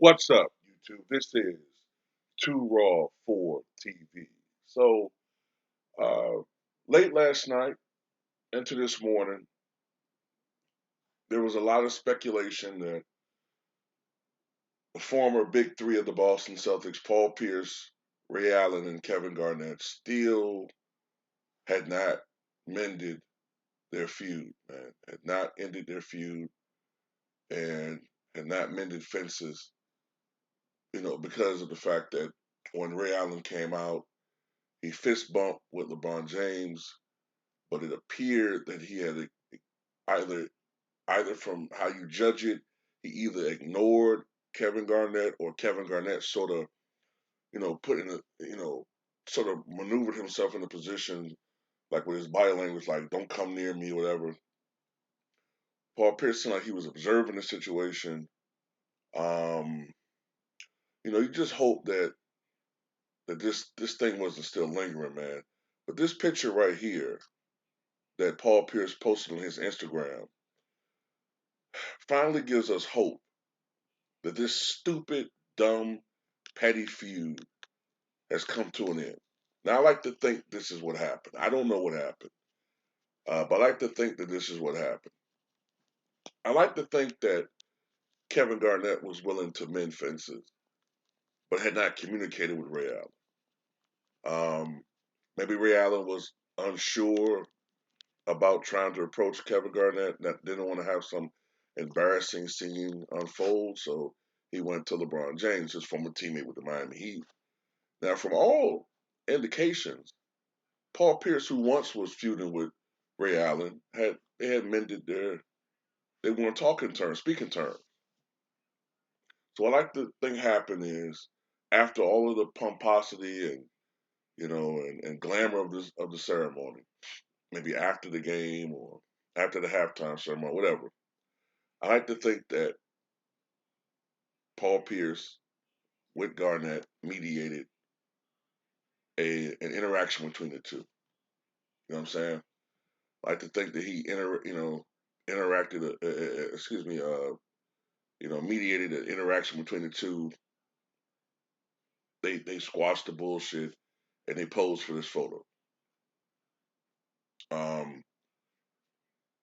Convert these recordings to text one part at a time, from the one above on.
What's up, YouTube? This is Too Raw for TV. So, uh, late last night into this morning, there was a lot of speculation that the former big three of the Boston Celtics, Paul Pierce, Ray Allen, and Kevin Garnett, still had not mended their feud, man. Had not ended their feud and had not mended fences, because of the fact that when Ray Allen came out, he fist bumped with LeBron James, but it appeared that he had either either from how you judge it, he either ignored Kevin Garnett or Kevin Garnett sort of, put in a, sort of maneuvered himself in a position like with his body language, like "Don't come near me," or whatever. Paul Pierce seemed like he was observing the situation. Um, you just hope that this thing wasn't still lingering, man. But this picture right here that Paul Pierce posted on his Instagram finally gives us hope that this stupid, dumb, petty feud has come to an end. Now, I like to think this is what happened. I don't know what happened, but I like to think that this is what happened. I like to think that Kevin Garnett was willing to mend fences, but had not communicated with Ray Allen. Maybe Ray Allen was unsure about trying to approach Kevin Garnett, that didn't want to have some embarrassing scene unfold, so he went to LeBron James, his former teammate with the Miami Heat. Now, from all indications, Paul Pierce, who once was feuding with Ray Allen, had mended they weren't talking terms, speaking terms. So what I like to think happened is after all of the pomposity and and glamour of the ceremony, maybe after the game or after the halftime ceremony, whatever. I like to think that Paul Pierce with Garnett mediated an interaction between the two. You know what I'm saying? I like to think that he interacted, excuse me, mediated an interaction between the two. They squashed the bullshit and they posed for this photo. Um,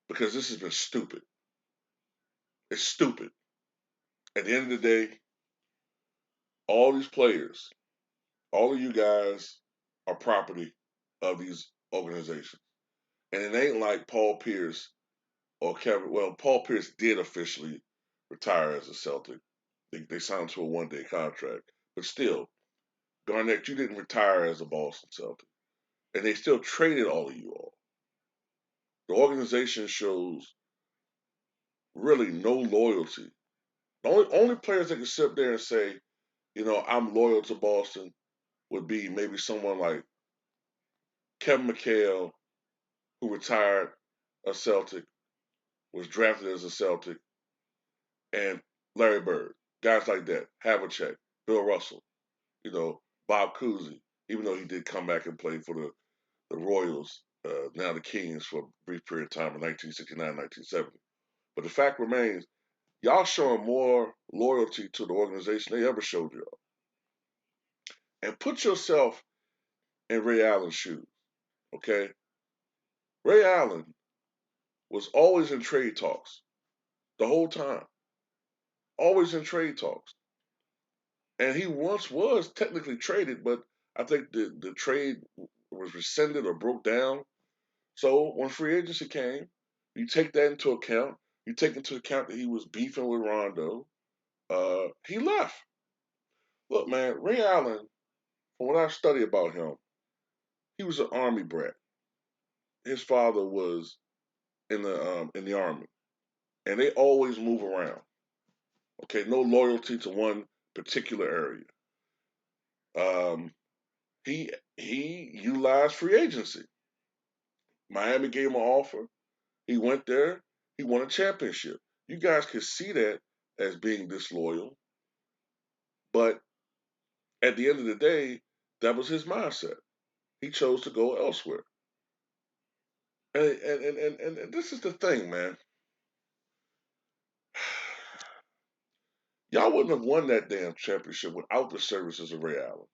because this has been stupid. It's stupid. At the end of the day, all these players, all of you guys are property of these organizations. And it ain't like Paul Pierce or Kevin. Well, Paul Pierce did officially retire as a Celtic. They signed to a 1-day contract. But still, Garnett, you didn't retire as a Boston Celtic. And they still traded all of you all. The organization shows really no loyalty. The only players that can sit there and say, I'm loyal to Boston would be maybe someone like Kevin McHale, who retired a Celtic, was drafted as a Celtic, and Larry Bird. Guys like that. Havlicek, Bill Russell, Bob Cousy, even though he did come back and play for the Royals, now the Kings, for a brief period of time in 1969, 1970. But the fact remains, y'all showing more loyalty to the organization they ever showed y'all. And put yourself in Ray Allen's shoes, okay? Ray Allen was always in trade talks the whole time, always in trade talks. And he once was technically traded, but I think the trade was rescinded or broke down. So when free agency came, you take that into account. You take into account that he was beefing with Rondo. He left. Look, man, Ray Allen, from what I study about him, he was an army brat. His father was in the army, and they always move around. Okay, no loyalty to one particular area. Um, he utilized free agency. Miami gave him an offer. He went there. He won a championship. You guys could see that as being disloyal, but at the end of the day, that was his mindset. He chose to go elsewhere. And this is the thing, man. Y'all wouldn't have won that damn championship without the services of Ray Allen.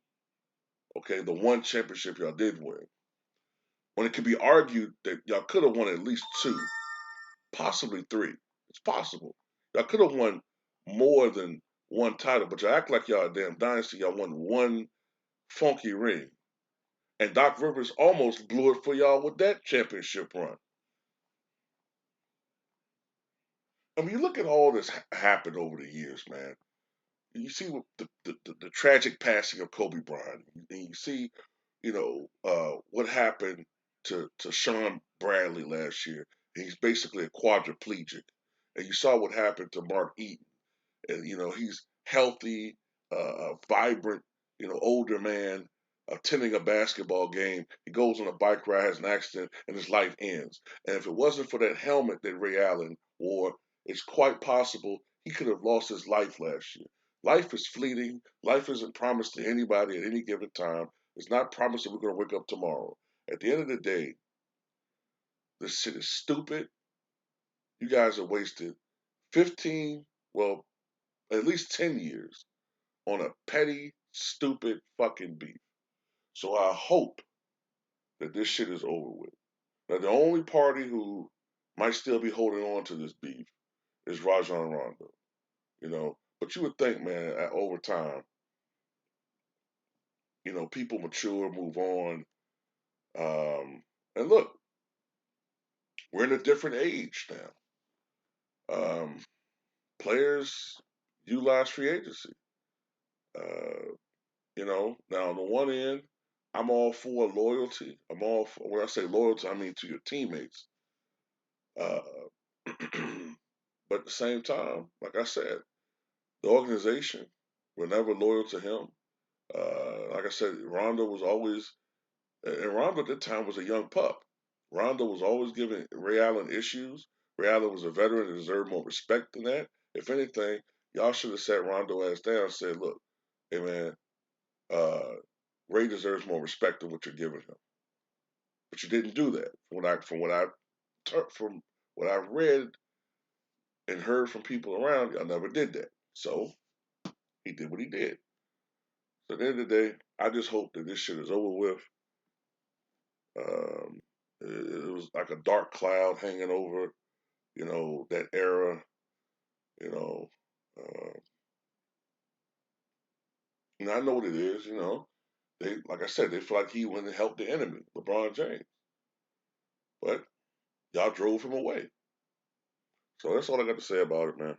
Okay, the one championship y'all did win. When it could be argued that y'all could have won at least two, possibly three. It's possible. Y'all could have won more than one title, but y'all act like y'all a damn dynasty. Y'all won one funky ring. And Doc Rivers almost blew it for y'all with that championship run. I mean, you look at all this happened over the years, man. You see the tragic passing of Kobe Bryant, and you see, what happened to Sean Bradley last year. He's basically a quadriplegic, and you saw what happened to Mark Eaton. And he's healthy, vibrant, older man attending a basketball game. He goes on a bike ride, has an accident, and his life ends. And if it wasn't for that helmet that Ray Allen wore, it's quite possible he could have lost his life last year. Life is fleeting. Life isn't promised to anybody at any given time. It's not promised that we're going to wake up tomorrow. At the end of the day, this shit is stupid. You guys are wasted 15, well, at least 10 years on a petty, stupid fucking beef. So I hope that this shit is over with. Now, the only party who might still be holding on to this beef is Rajon Rondo. But you would think, man, over time, people mature, move on. And look, we're in a different age now. Players utilize free agency. Uh, now on the one end, I'm all for loyalty. I'm all for, when I say loyalty, I mean to your teammates. Uh, but at the same time, like I said, the organization were never loyal to him. Like I said, Rondo was always, and Rondo at that time was a young pup. Rondo was always giving Ray Allen issues. Ray Allen was a veteran and deserved more respect than that. If anything, y'all should have sat Rondo ass down and said, "Look, hey man, uh, Ray deserves more respect than what you're giving him." But you didn't do that. From what I've read and heard from people around, y'all never did that. So he did what he did. So at the end of the day, I just hope that this shit is over with. It was like a dark cloud hanging over, that era. You know, uh, and I know what it is. They, like I said, they feel like he went and helped the enemy, LeBron James, but y'all drove him away. So that's all I got to say about it, man.